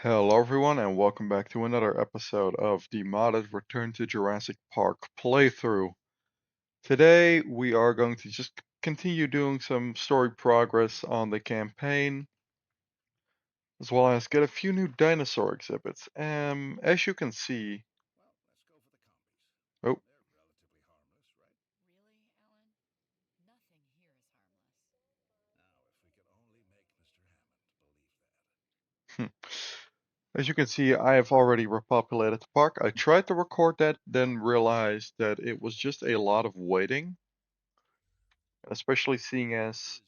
Hello everyone and welcome back to another episode of the modded Return to Jurassic Park playthrough. Today we are going to just continue doing some story progress on the campaign, as well as get a few new dinosaur exhibits. As you can see, oh, as you can see, I have already repopulated the park. I tried to record that, then realized that it was just a lot of waiting, especially seeing as,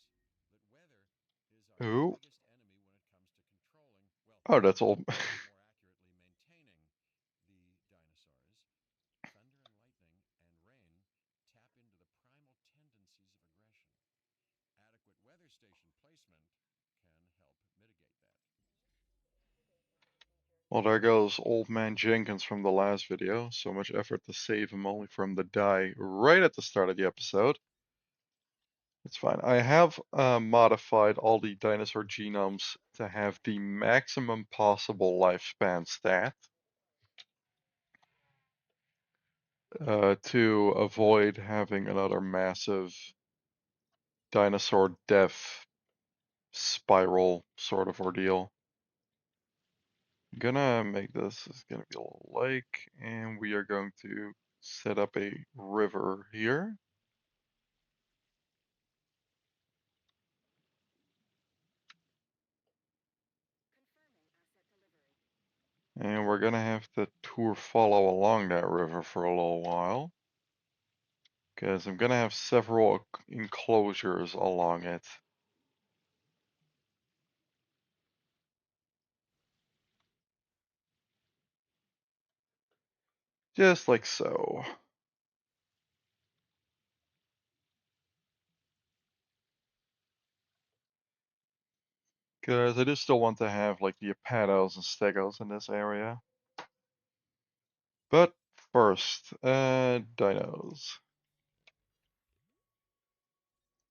oh, oh, that's old. Well, there goes old man Jenkins from the last video. So much effort to save him only for him to die right at the start of the episode. It's fine. I have modified all the dinosaur genomes to have the maximum possible lifespan stat to avoid having another massive dinosaur death spiral sort of ordeal. Gonna make this is gonna be a little lake, and we are going to set up a river here. And we're gonna have the tour follow along that river for a little while, because I'm gonna have several enclosures along it. Just like so. Because I do still want to have like the Apatos and Stegos in this area. But first, dinos.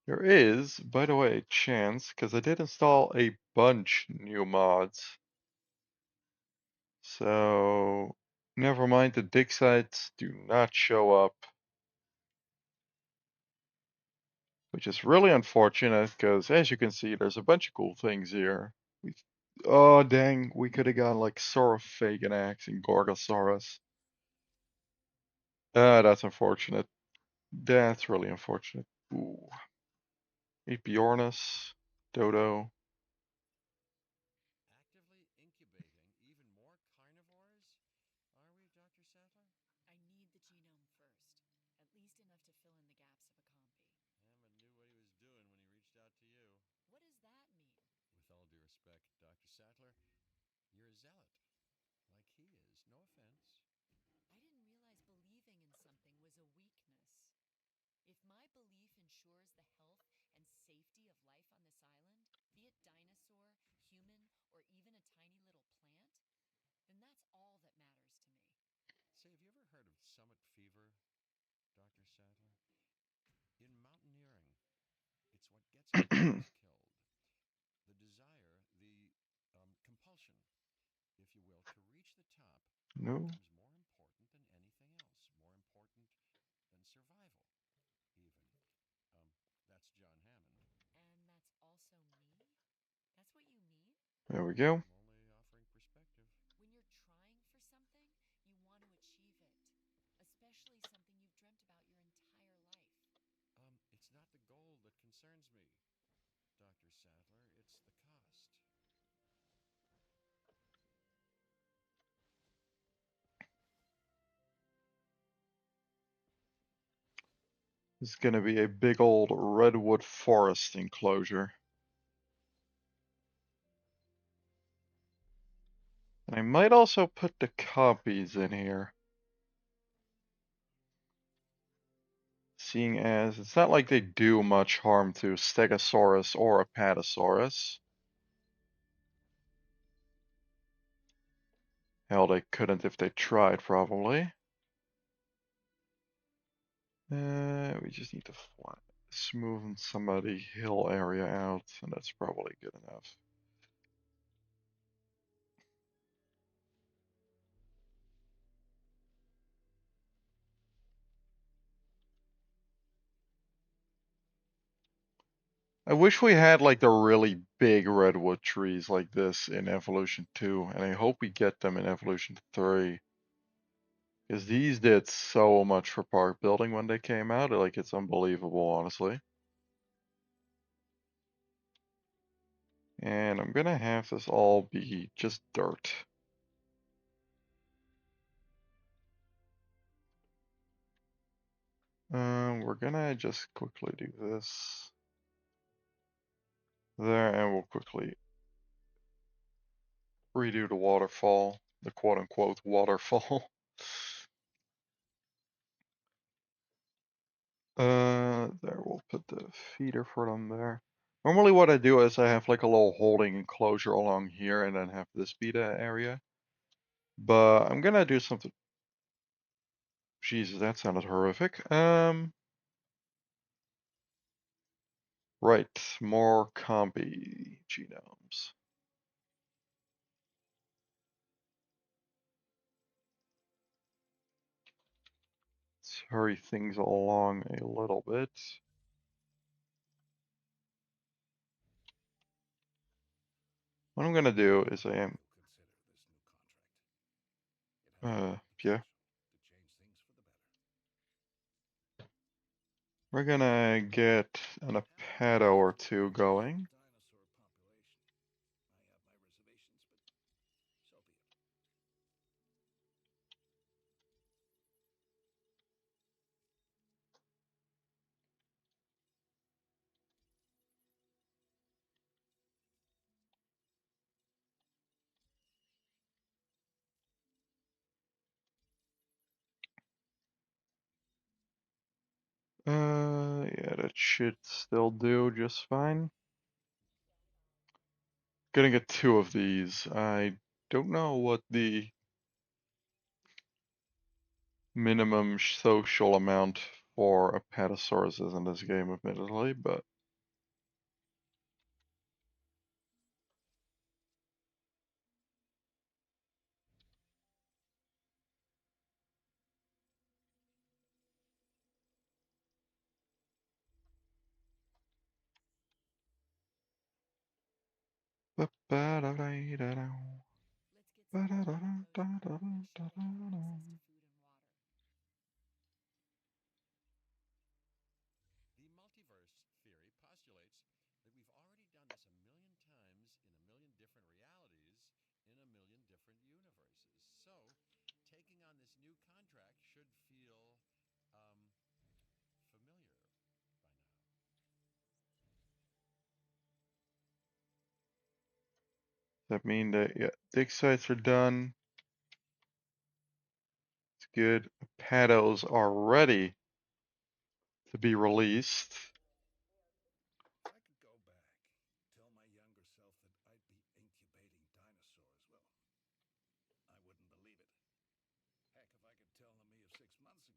There is, by the way, a chance, because I did install a bunch new mods. So, never mind, the dig sites do not show up, which is really unfortunate because, as you can see, there's a bunch of cool things here. We, oh dang, we could have gone like Saurophaganax and Gorgosaurus. That's unfortunate. That's really unfortunate. Ooh, Apiornis, Dodo. Actively incubating even more carnivores? Are we, Dr. Sattler? I need the genome first, at least enough to fill in the gaps of a copy. Hammond knew what he was doing when he reached out to you. What does that mean? With all due respect, Dr. Sattler, you're a zealot, like he is. No offense. I didn't realize believing in something was a weakness. If my belief ensures the health and safety of life on this island, be it dinosaur, human, or even a tiny little plant, then that's all that matters to me. Say, have you ever heard of summit fever, Dr. Sadler? In mountaineering, it's what gets Achilles killed. The desire, the compulsion, if you will, to reach the top No. becomes more important than anything else, more important than survival, even. That's John Hammond. And that's also me? That's what you mean? There we go. I'm only offering perspective. When you're trying for something, you want to achieve it, especially something you've dreamt about your entire life. It's not the goal that concerns me, Dr. Sadler. It's the cost. This is gonna be a big old redwood forest enclosure. And I might also put the copies in here. Seeing as it's not like they do much harm to Stegosaurus or Apatosaurus. Hell, they couldn't if they tried, probably. We just need to smooth some of the hill area out, and that's probably good enough. I wish we had like the really big redwood trees like this in Evolution 2, and I hope we get them in Evolution 3. Because these did so much for park building when they came out, like it's unbelievable, honestly. And I'm gonna have this all be just dirt. We're gonna just quickly do this there, and we'll quickly redo the waterfall, the quote-unquote waterfall. There, we'll put the feeder for them there. Normally what I do is I have like a little holding enclosure along here and then have this be the area. But I'm gonna do something. Jesus, that sounded horrific. Right, more combi genomes. Let's hurry things along a little bit. What I'm gonna do is I am, yeah, we're gonna get an Ep4 or two going. Yeah, that should still do just fine. Gonna get two of these. I don't know what the minimum social amount for Apatosaurus is in this game, admittedly, but Let's get some Carnivore population access to food and water. The multiverse theory postulates that we've already done this a million times in a million different realities in a million different universes. So, taking on this new contract should feel familiar by now. that mean that, yeah, dig sites are done. It's good. Pados are ready to be released. If I could go back, tell my younger self that I'd be incubating dinosaurs, well, I wouldn't believe it. Heck, if I could tell me of 6 months ago. No, you get my point.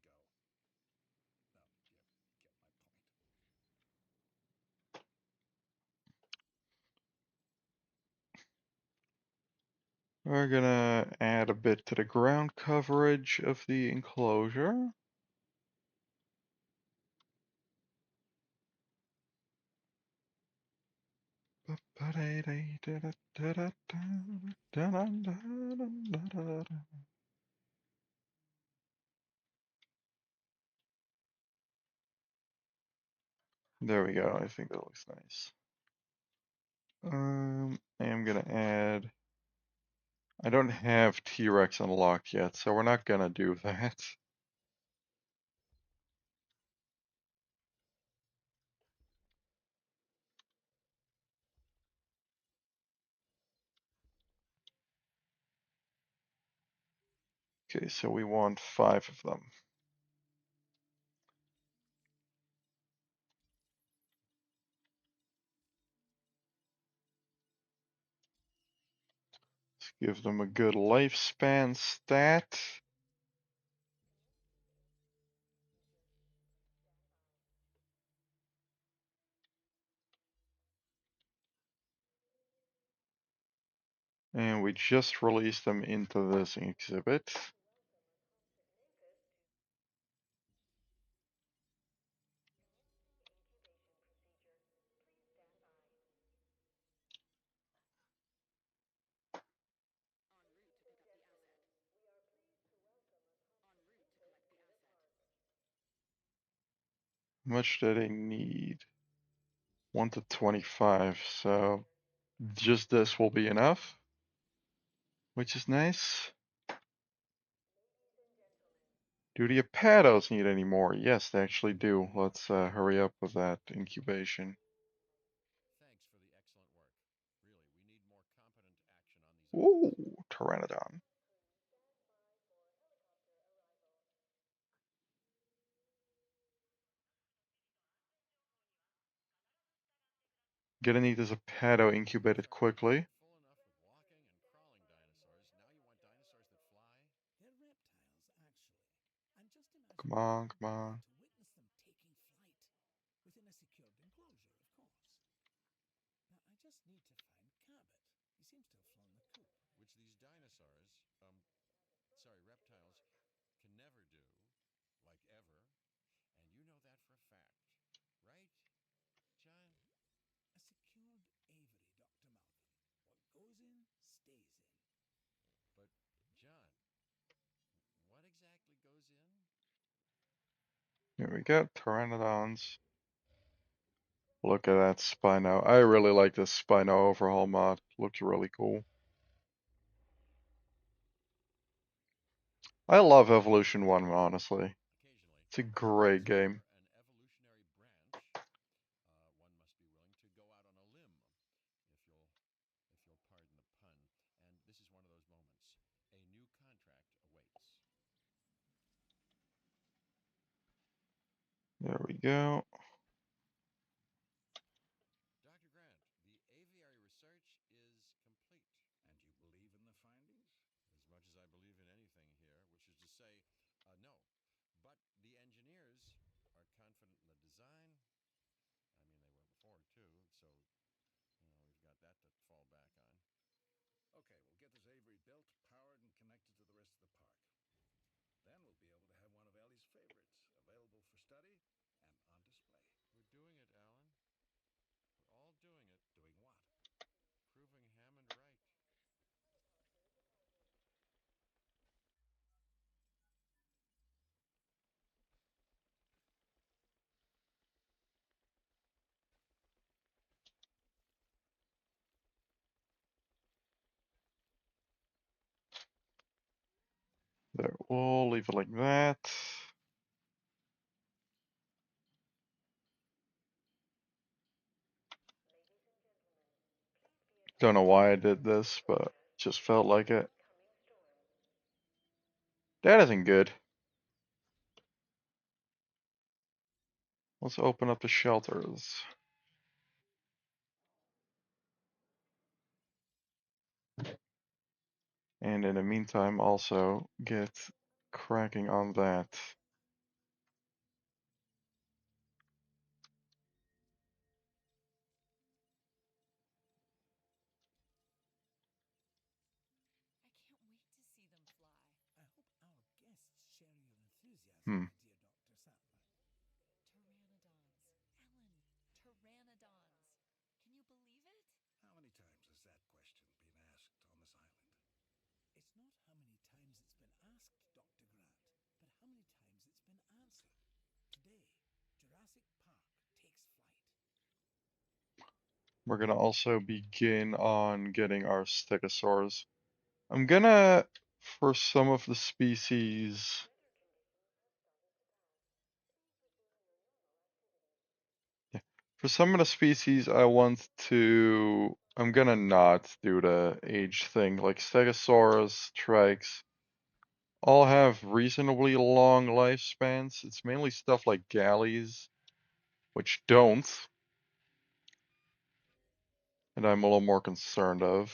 We're gonna add a bit to the ground coverage of the enclosure. There we go. I think that looks nice. I'm gonna add. I don't have T-Rex unlocked yet, so we're not gonna do that. Okay, so we want 5 of them. Let's give them a good lifespan stat. And we just released them into this exhibit. How much do they need? 1 to 25, so just this will be enough, which is nice. Do the Apados need any more? Yes, they actually do. Let's hurry up with that incubation. Thanks for the excellent work. Really, we need more competent action on these Ooh, islands. Pteranodon. Gonna need this Apado incubated quickly. Full enough with walking and crawling dinosaurs. Now you want dinosaurs that fly? They're reptiles, actually. And just Come imagine what on, it would come be on. like to witness them taking flight. Within a secured enclosure, of course. Now, I just need to find Cabot. He seems to have flown the coop. Which these dinosaurs, sorry, reptiles, can never do, like ever. And you know that for a fact. Right, John? A secured aviary, Dr. Malcolm. What goes in, stays in. But, John, what exactly goes in? Here we go, Pteranodons. Look at that Spino. I really like this Spino overhaul mod. Looks really cool. I love Evolution 1, honestly. Occasionally. It's a But great for game. an evolutionary branch, one must be willing to go out on a limb, if you'll pardon the pun. And this is one of those moments. A new contract awaits. There we go. Dr. Grant, the aviary research is complete. And you believe in the findings? As much as I believe in anything here, which is to say, no. But the engineers are confident in the design. I mean, they were before, too, so, we've got that to fall back on. Okay, we'll get this aviary built, powered, and connected to the rest of the park. Then we'll be able to have one of Ellie's favorites, available for study and on display. We're doing it, Alan. We're all doing it. Doing what? Proving Hammond right. There, we'll leave it like that. Don't know why I did this, but just felt like it. That isn't good. Let's open up the shelters. And in the meantime, also get cracking on that. I can't wait to see them fly. I hope our guests share your enthusiasm, Hmm. dear Dr. Sattler. Pteranodons. Ellen, pteranodons. Can you believe it? How many times has that question been asked on this island? It's not how many times it's been asked, Dr. Grant, but how many times it's been answered. Today, Jurassic Park takes flight. We're gonna also begin on getting our stegosaurs. I'm gonna, for some of the species, yeah, for some of the species, I'm gonna not do the age thing. Like Stegosaurus, Trikes, all have reasonably long lifespans. It's mainly stuff like galleys, which don't, and I'm a little more concerned of.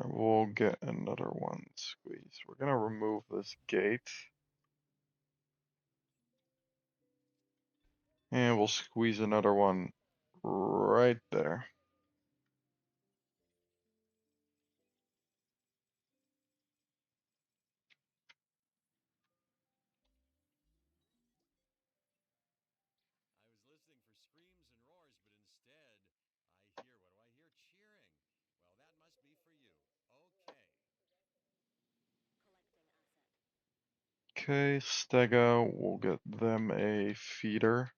We'll get another one squeeze. We're gonna remove this gate. And we'll squeeze another one right there. I was listening for screams and roars, but instead, I hear Okay, Stego, we'll get them a feeder.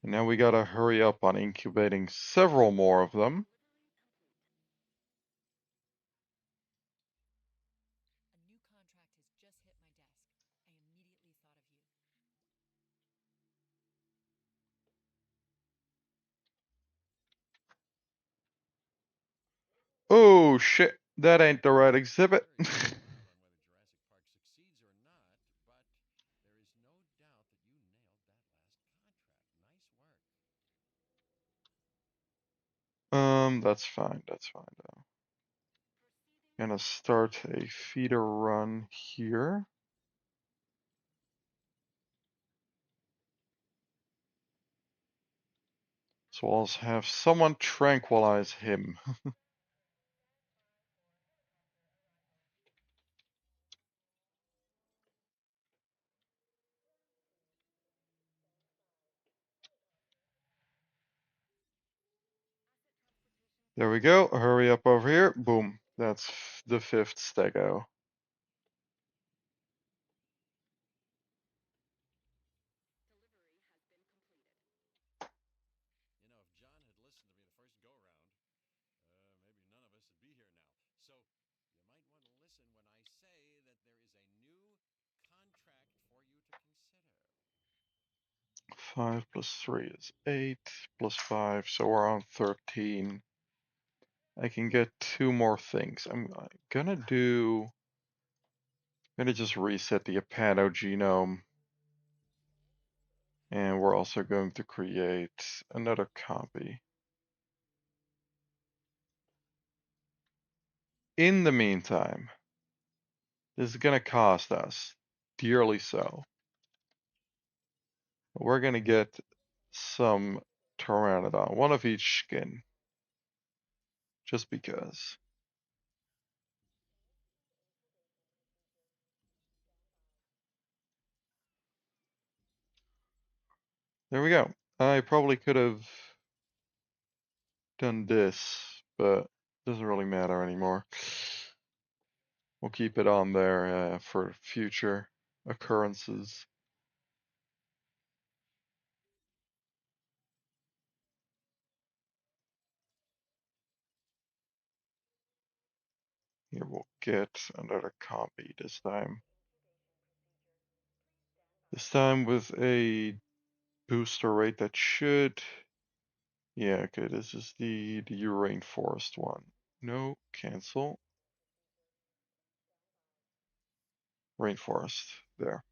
And now we gotta hurry up on incubating several more of them. A new contract has just hit my desk. I immediately thought of you. Oh shit, that ain't the right exhibit. Very unsure on whether Jurassic Park succeeds or not, but there is no doubt that you nailed that last contract. Nice work. That's fine, though. Gonna start a feeder run here. So I'll have someone tranquilize him. There we go. Hurry up over here. Boom. That's the 5th Stego. You know, if John had listened to me the first go round, maybe none of us would be here now. So you might want to listen when I say that there is a new contract for you to consider. 5 plus 3 is 8, plus 5, so we're on 13. I can get 2 more things. I'm gonna just reset the Ep4 genome. And we're also going to create another copy. In the meantime, this is gonna cost us dearly so. We're gonna get some Pteranodon, one of each skin, just because. There we go. I probably could have done this, but doesn't really matter anymore. We'll keep it on there for future occurrences. Here we'll get another copy this time. This time with a booster rate that should, yeah, okay, this is the rainforest one. No, cancel. Rainforest, there.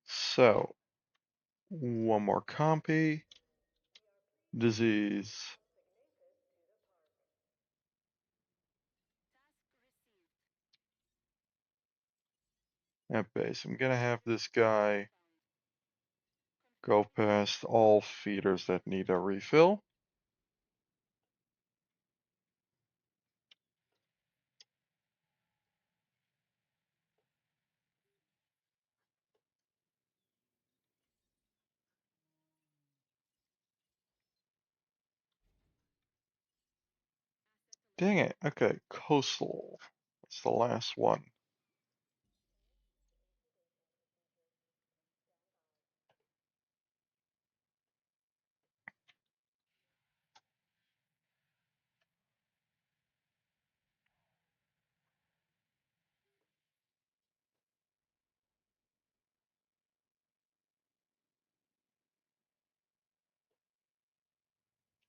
So, one more copy. Disease. At base. I'm gonna have this guy go past all feeders that need a refill. Dang it. Okay, coastal. That's the last one.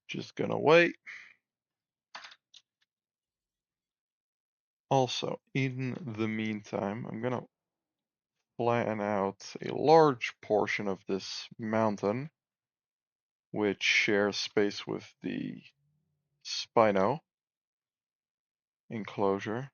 Just gonna wait. Also, in the meantime, I'm gonna flatten out a large portion of this mountain, which shares space with the Spino enclosure.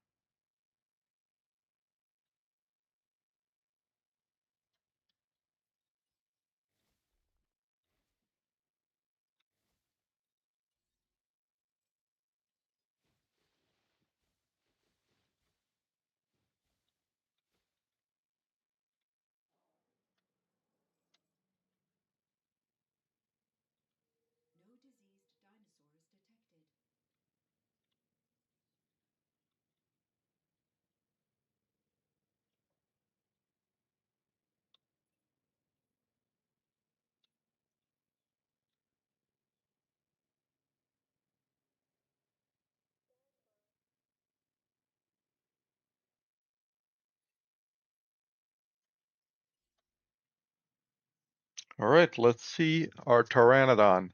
Alright, let's see our Pteranodon.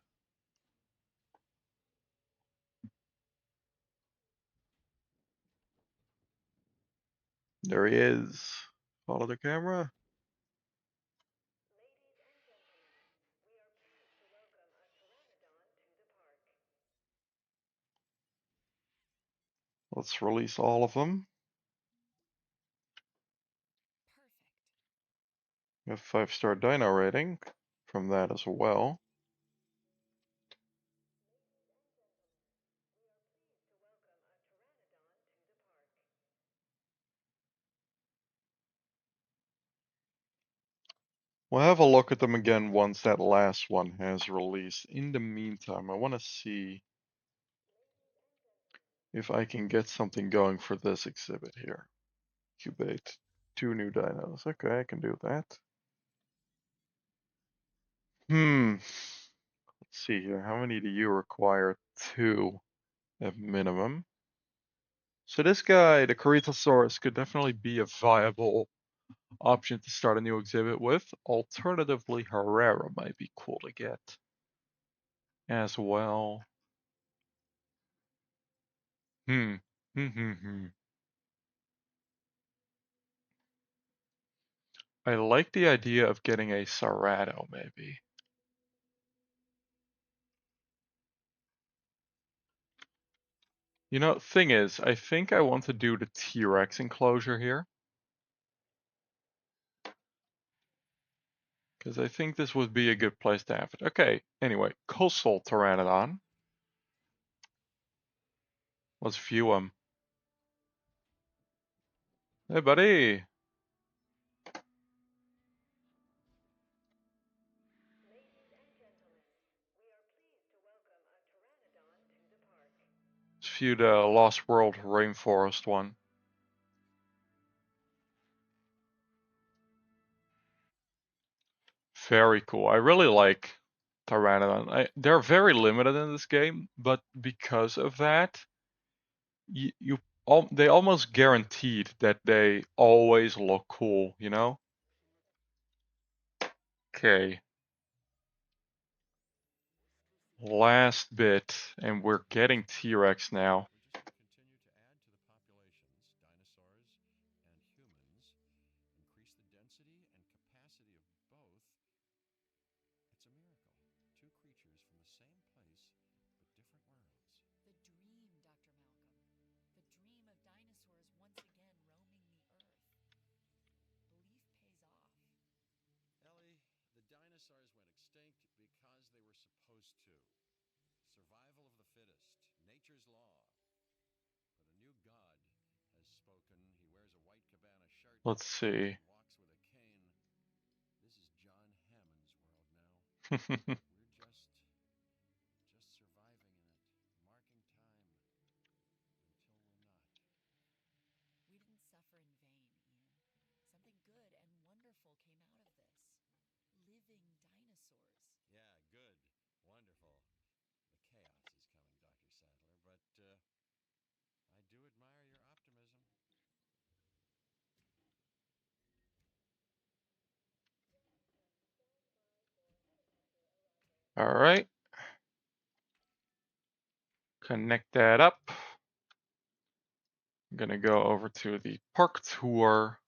There he is. Follow the camera. Let's release all of them. Perfect. We have 5-star dino rating from that as well. We'll have a look at them again once that last one has released. In the meantime, I want to see if I can get something going for this exhibit here. Incubate 2 new dinos. Okay, I can do that. Let's see here. How many do you require? 2 at minimum. So this guy, the Corythosaurus, could definitely be a viable option to start a new exhibit with. Alternatively, Herrera might be cool to get as well. Hmm. I like the idea of getting a Cerrado, maybe. You know, thing is, I think I want to do the T-Rex enclosure here. Because I think this would be a good place to have it. Okay, anyway, Coastal Pteranodon. Let's view him. Hey, buddy. Let's view the Lost World Rainforest one. Very cool. I really like Pteranodon. They're very limited in this game, but because of that, they almost guaranteed that they always look cool, you know? Okay. Last bit, and we're getting T-Rex now. We just continue to add to the populations, dinosaurs and humans, increase the density and capacity of both. It's a miracle. Two creatures from the same place, but different worlds. The dream, Dr. Malcolm. The dream of dinosaurs once again roaming the earth. Belief pays off. Ellie, the dinosaurs went extinct because they were supposed to. Survival of the fittest, nature's law. But a new god has spoken. He wears a white cabana shirt. Let's see. Walks with a cane. This is John Hammond's world now. We're just surviving in it, marking time until we're not. We didn't suffer in vain, Ian. Something good and wonderful came out of this. Living dinosaurs. Yeah, good, wonderful. The chaos is coming, Dr. Sadler, but I do admire your optimism. All right. Connect that up. I'm gonna go over to the park tour.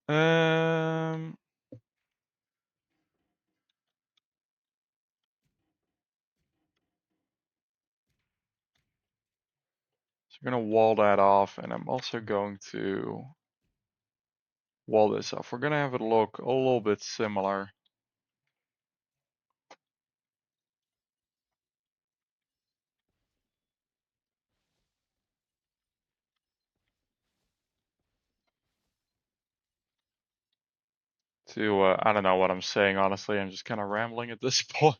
Um, so I'm gonna wall that off, and I'm also going to wall this off. We're gonna have it look a little bit similar. To I don't know what I'm saying, honestly. I'm just kind of rambling at this point.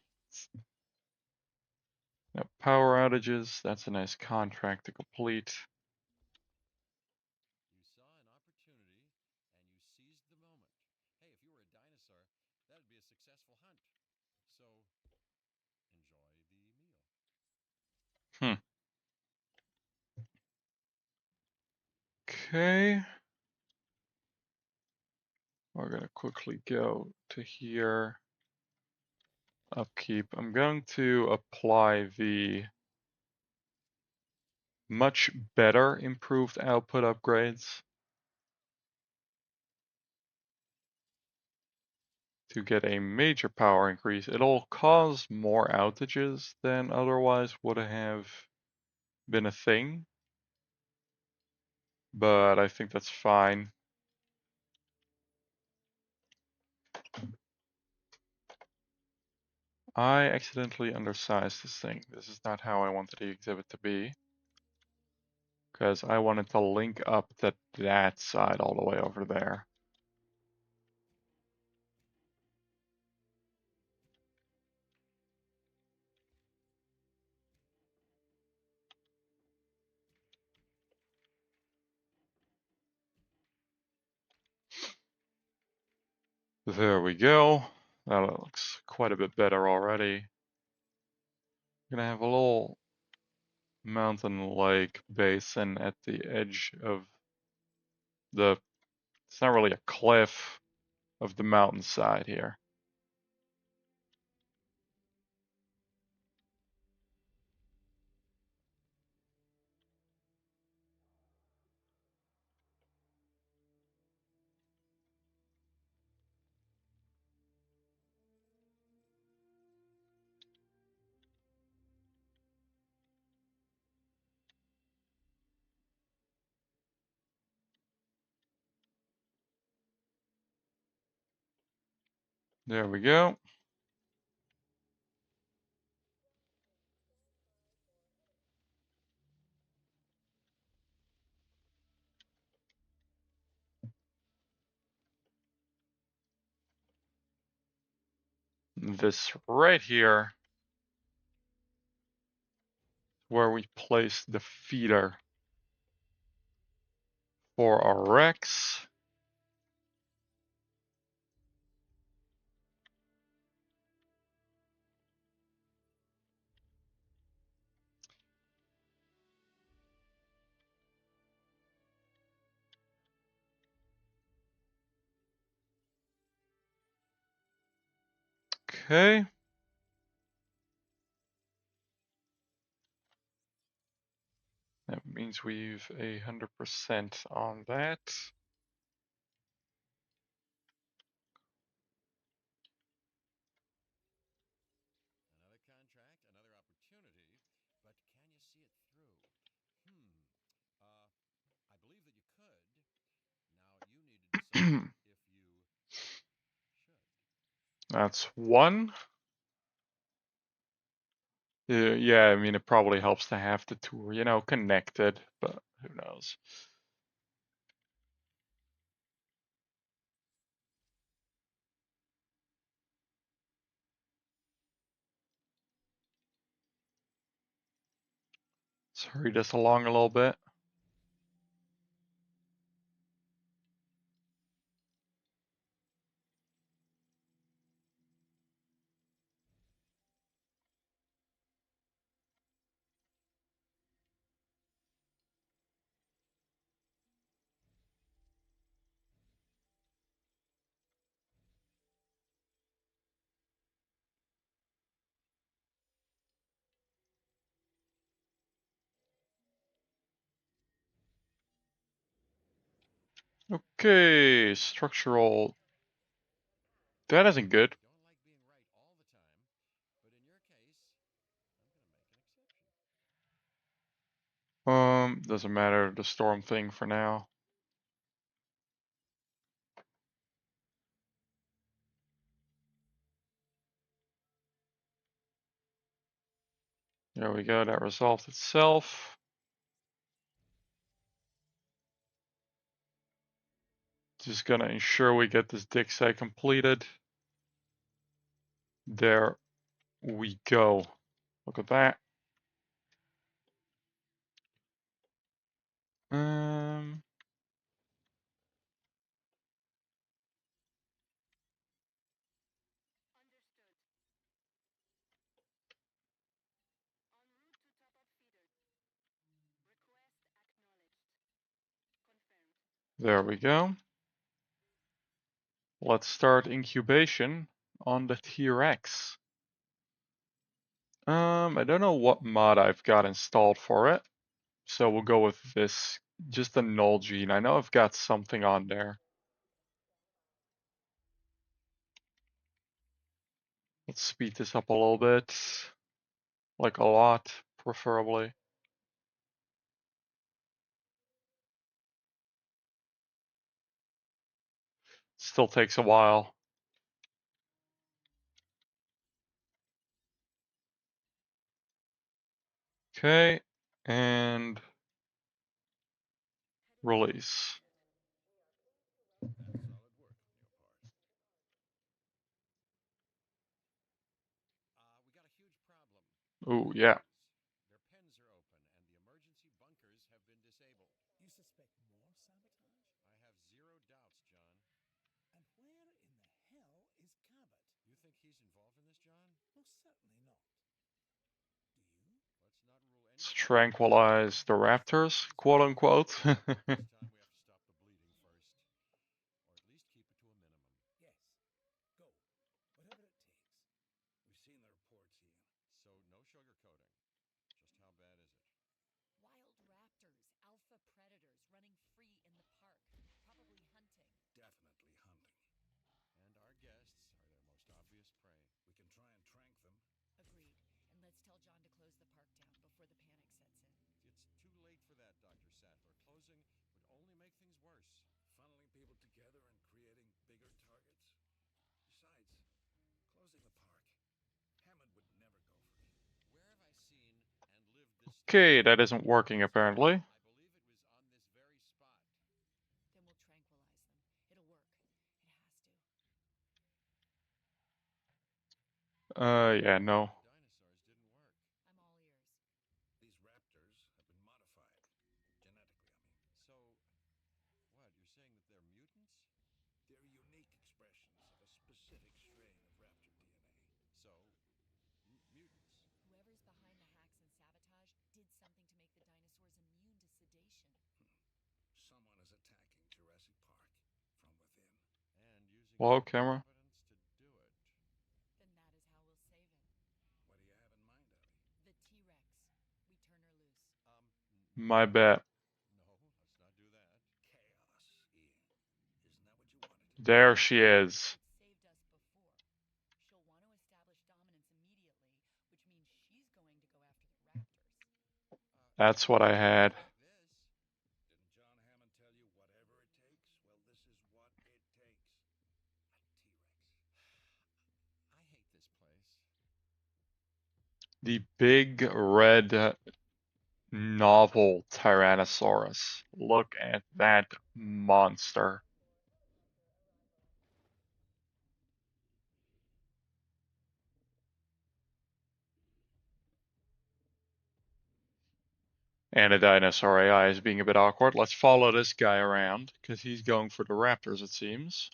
Now, power outages. That's a nice contract to complete. You saw an opportunity and you seized the moment. Hey, if you were a dinosaur, that'd be a successful hunt. So, enjoy the meal. Hmm. Okay. We're gonna quickly go to here. Upkeep. I'm going to apply the much better improved output upgrades to get a major power increase. It'll cause more outages than otherwise would have been a thing, but I think that's fine. I accidentally undersized this thing. This is not how I wanted the exhibit to be, because I wanted to link up that side all the way over there. There we go. That looks quite a bit better already. Gonna have a little mountain lake basin at the edge of the, it's not really a cliff, of the mountainside here. There we go. This right here, where we place the feeder for our Rex. Okay. That means we've 100% on that. Another contract, another opportunity, but can you see it through? I believe that you could. Now you need to decide if you should. That's one. Yeah, I mean, it probably helps to have the two, connected, but who knows. Let's hurry this along a little bit. Okay, structural. That isn't good. Don't like being right all the time, but in your case, I'm going to make an exception. Doesn't matter, the storm thing for now. There we go, that resolved itself. Just gonna ensure we get this dig site completed. There we go. Look at that. Um, There we go. Let's start incubation on the T-Rex. I don't know what mod I've got installed for it, so we'll go with this, just the null gene. I know I've got something on there. Let's speed this up a little bit, like a lot, preferably. Still takes a while. Okay, and release. Solid work on your part. We got a huge problem. Ooh, yeah. Their pens are open, and the emergency bunkers have been disabled. You suspect more sabotage? I have zero doubts, John. And where in the hell is Cabot? You think he's involved in this, John? Most certainly not. Do you? Let's not rule Let's anything. tranquilize the raptors, quote unquote. This time we have to stop the bleeding first, or at least keep it to a minimum. Yes. Go. Whatever it takes. We've seen the reports, Ian. So no sugarcoating. Just how bad is it? Wild raptors, alpha predators running free in the park, probably hunting. Definitely hunting. And our guests are their most obvious prey. We can try and trank them. Agreed. And let's tell John to close the park down before the panic sets in. It's too late for that, Dr. Sattler. Closing would only make things worse. Funneling people together and creating bigger targets. Besides, closing the park. Hammond would never go for it. Where have I seen and lived this? Okay, that isn't working apparently. I believe it was on this very spot. Then we'll tranquilize them. It'll work. It has to. Yeah, no. Dinosaurs didn't work. I'm all ears. These raptors have been modified. Genetically, I mean. So, what, you're saying that they're mutants? They're unique expressions of a specific strain of raptor DNA. So, mutants. Whoever's behind the hacks and sabotage did something to make the dinosaurs immune to sedation. Someone is attacking Jurassic Park from within. And using Hello, camera. evidence to do it. Then that is how we'll save it. What do you have in mind, Ellie? The T-Rex. We turn her loose. My bet. No, let's not do that. Chaos, Ian. Isn't that what you wanted? There she is. It saved us before. She'll want to establish dominance immediately, which means she's going to go after the raptors. That's what I had. This. Didn't John Hammond tell you whatever it takes? Well, this is what it takes. A T-Rex. I hate this place. The big red novel Tyrannosaurus. Look at that monster. And a dinosaur AI is being a bit awkward. Let's follow this guy around, because he's going for the raptors, it seems.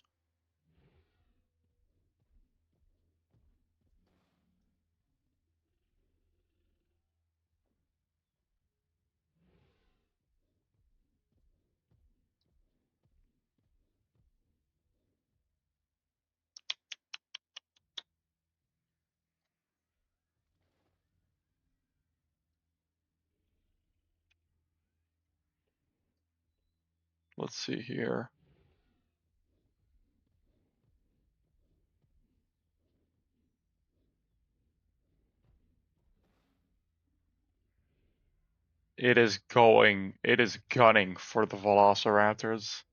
Let's see here. It is gunning for the velociraptors.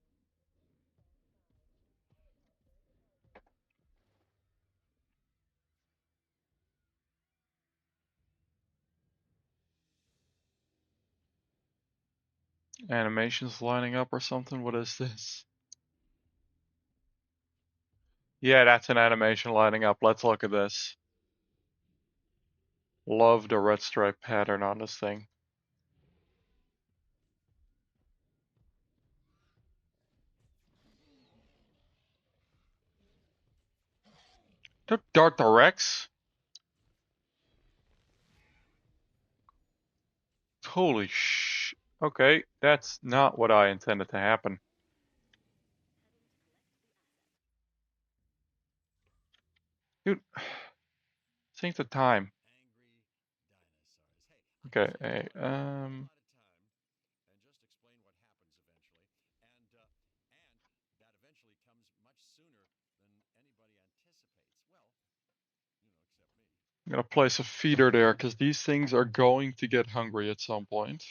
Animations lining up or something? What is this? Yeah, that's an animation lining up. Let's look at this. Love the red stripe pattern on this thing. Dart the Rex? Holy sh... Okay, that's not what I intended to happen. Dude, sync the time. Angry dinosaurs. Hey, Okay, actually, hey, a lot of time, and just explain what happens eventually, and that eventually comes much sooner than anybody anticipates. Well, except me. I'm gonna place a feeder there because these things are going to get hungry at some point.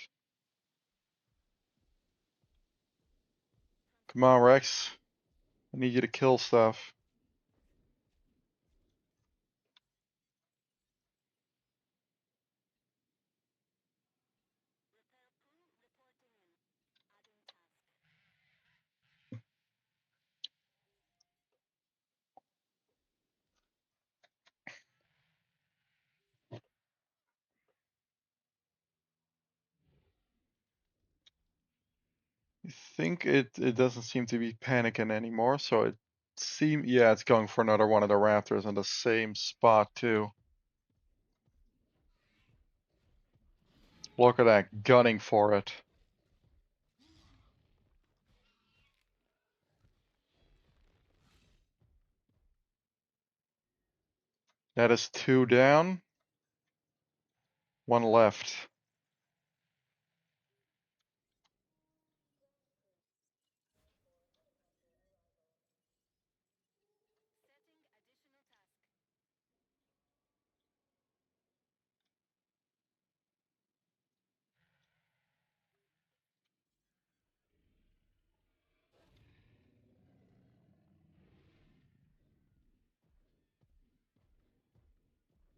Come on, Rex. I need you to kill stuff. I think it doesn't seem to be panicking anymore, so yeah, it's going for another one of the raptors in the same spot too. Look at that, gunning for it. That is 2 down, 1 left.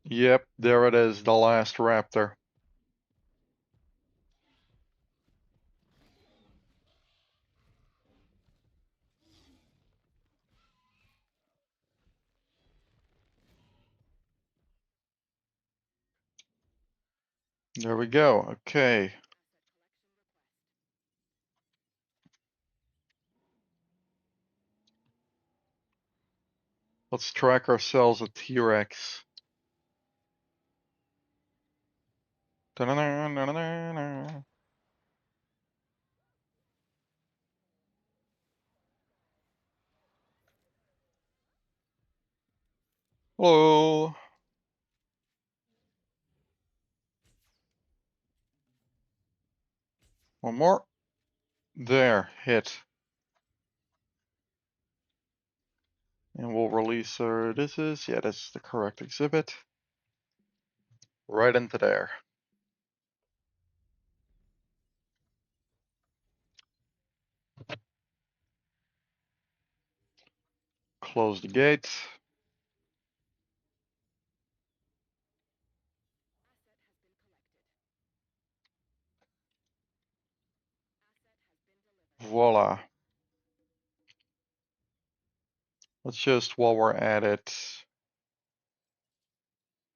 Yep, there it is, the last raptor. There we go. Okay. Let's track ourselves a T-Rex. Hello. One more. There, hit. And we'll release our, this is the correct exhibit. Right into there. Close the gate. Voila. Let's just, while we're at it,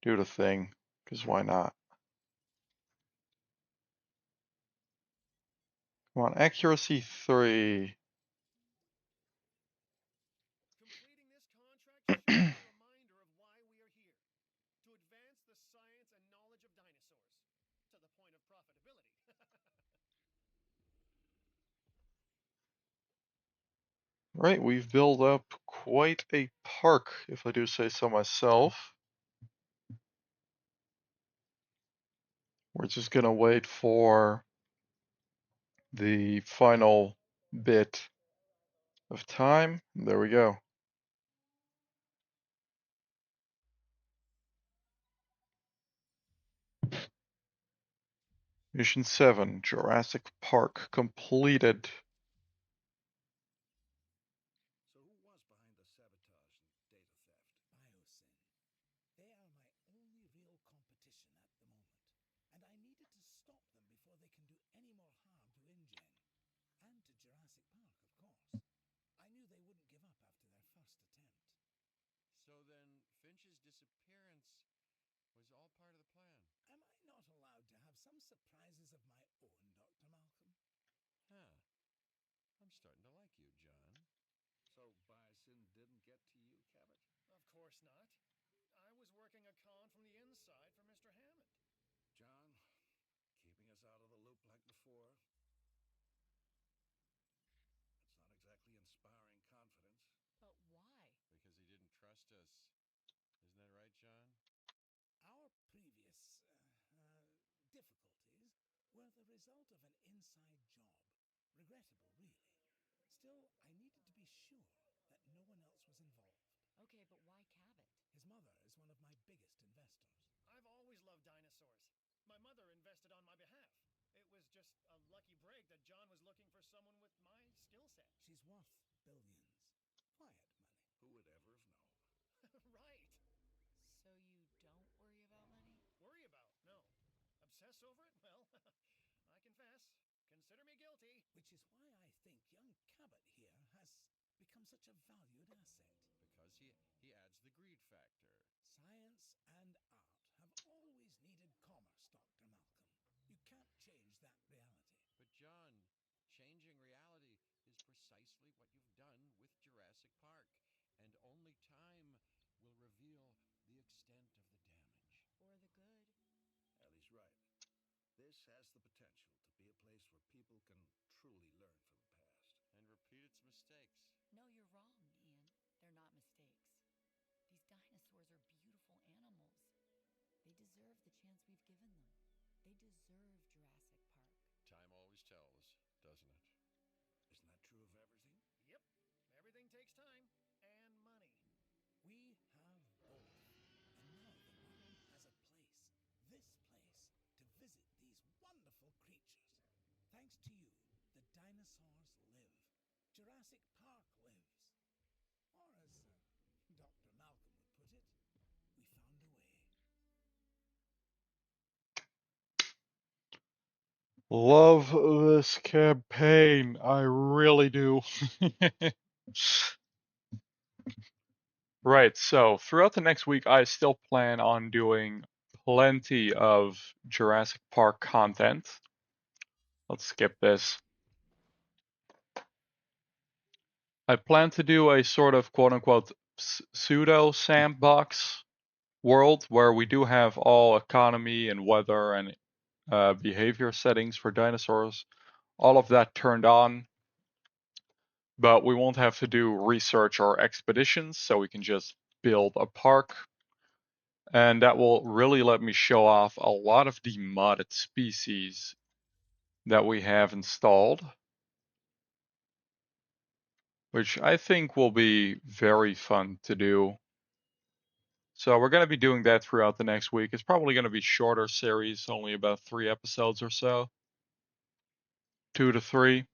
do the thing, because why not? Come on, accuracy 3. Completing this contract is just a reminder of why we are here. To advance the science and knowledge of dinosaurs. To the point of profitability. Right, we've built up quite a park, if I do say so myself. We're just gonna wait for the final bit of time. There we go. Mission 7, Jurassic Park completed. So who was behind the sabotage and data theft? Biosyn. They are my only real competition at the moment, and I needed to stop them before they can do any more harm to InGen. And to Jurassic Park, of course. I knew they wouldn't give up after their first attempt. So then, Finch's disappearance was all part of the plan. Am I not allowed to have some surprises of my own, Dr. Malcolm? Huh. I'm starting to like you, John. So Biosyn didn't get to you, Cabot? Of course not. I was working a con from the inside for Mr. Hammond. John, keeping us out of the loop like before. It's not exactly inspiring confidence. But why? Because he didn't trust us. result of an inside job. Regrettable, really. Still, I needed to be sure that no one else was involved. Okay, but why Cabot? His mother is one of my biggest investors. I've always loved dinosaurs. My mother invested on my behalf. It was just a lucky break that John was looking for someone with my skill set. She's worth billions. Quiet money. Who would ever have known? Right. So you don't worry about money? Worry about? No. Obsess over it? Well, I confess. Consider me guilty. Which is why I think young Cabot here has become such a valued asset. Because he adds the greed factor. Science and art have always needed commerce, Dr. Malcolm. You can't change that reality. But John, changing reality is precisely what you've done with Jurassic Park. And only time will reveal the extent of the damage. Or the good? Ellie's right. This has the potential to be a place where people can truly learn from the past. And repeat its mistakes. No, you're wrong, Ian. They're not mistakes. These dinosaurs are beautiful animals. They deserve the chance we've given them. They deserve Jurassic Park. Time always tells, doesn't it? Isn't that true of everything? Yep. Everything takes time and money. We have both. And now the world has a place, this place, to visit these wonderful creatures. Thanks to you, the dinosaurs live. Jurassic Park lives. Or as Dr. Malcolm would put it, we found a way. Love this campaign. I really do. Right, so throughout the next week, I still plan on doing plenty of Jurassic Park content. Let's skip this. I plan to do a sort of quote-unquote pseudo sandbox world where we do have all economy and weather and behavior settings for dinosaurs, all of that turned on, but we won't have to do research or expeditions, so we can just build a park. And that will really let me show off a lot of the modded species that we have installed, which I think will be very fun to do. So we're going to be doing that throughout the next week. It's probably going to be shorter series, only about 3 episodes or so. 2 to 3.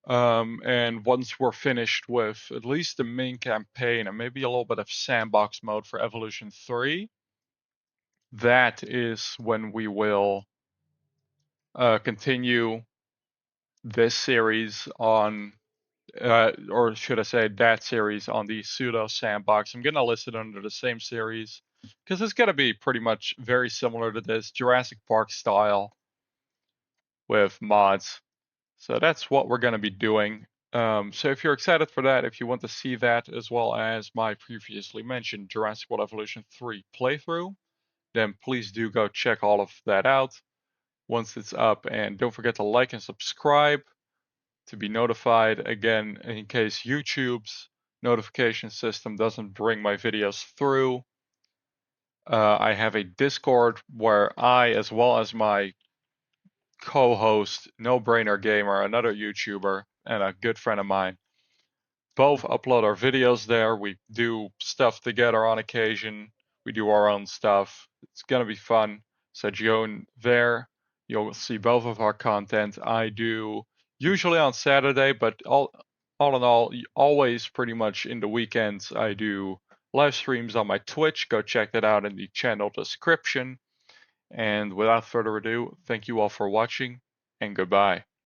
And once we're finished with at least the main campaign and maybe a little bit of sandbox mode for Evolution 3, that is when we will continue this series on, or should I say that series on the pseudo sandbox. I'm going to list it under the same series because it's going to be pretty much very similar to this Jurassic Park style with mods. So that's what we're going to be doing. So if you're excited for that, if you want to see that as well as my previously mentioned Jurassic World Evolution 3 playthrough, then please do go check all of that out once it's up. And don't forget to like and subscribe to be notified again in case YouTube's notification system doesn't bring my videos through. I have a Discord where I, as well as my co-host No Brainer Gamer, another YouTuber and a good friend of mine, both upload our videos there. We do stuff together on occasion. We do our own stuff. It's gonna be fun. So join there. You'll see both of our content. I do usually on Saturday, but all in all, always pretty much in the weekends. I do live streams on my Twitch. Go check that out in the channel description. And without further ado, thank you all for watching, and goodbye.